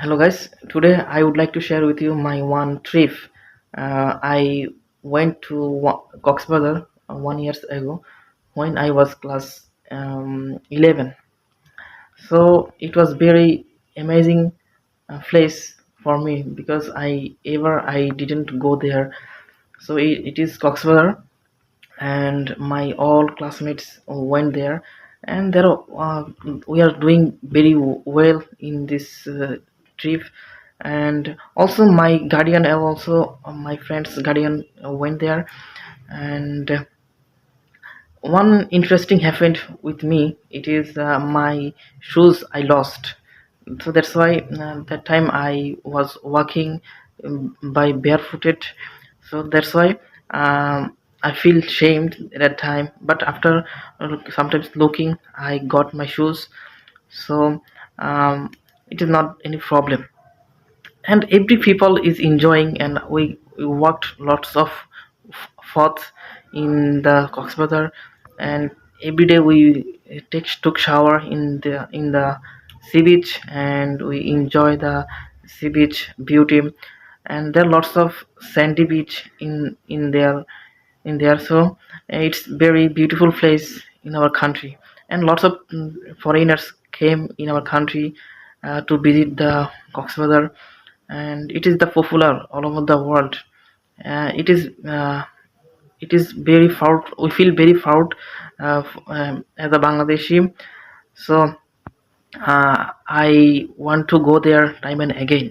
Hello guys, today I would like to share with you my one trip. I went to Coxbazar 1 years ago when I was class 11. So it was very amazing place for me because I didn't go there. So it is Coxbazar, and my all classmates went there, and we are doing very well in this trip. And also my guardian and also my friend's guardian went there. And one interesting happened with me. It is my shoes I lost. So that's why that time I was walking by barefooted. So that's why I feel shamed at that time, but after sometimes looking I got my shoes. So um, it is not any problem, and every people is enjoying, and we walked lots of forts in the Coxbazar. And every day we took shower in the sea beach, and we enjoy the sea beach beauty. And there are lots of sandy beach in there. So it's very beautiful place in our country, and lots of foreigners came in our country to visit the Coxbazar, and it is the popular all over the world. It is very proud. We feel very proud as a Bangladeshi. So I want to go there time and again.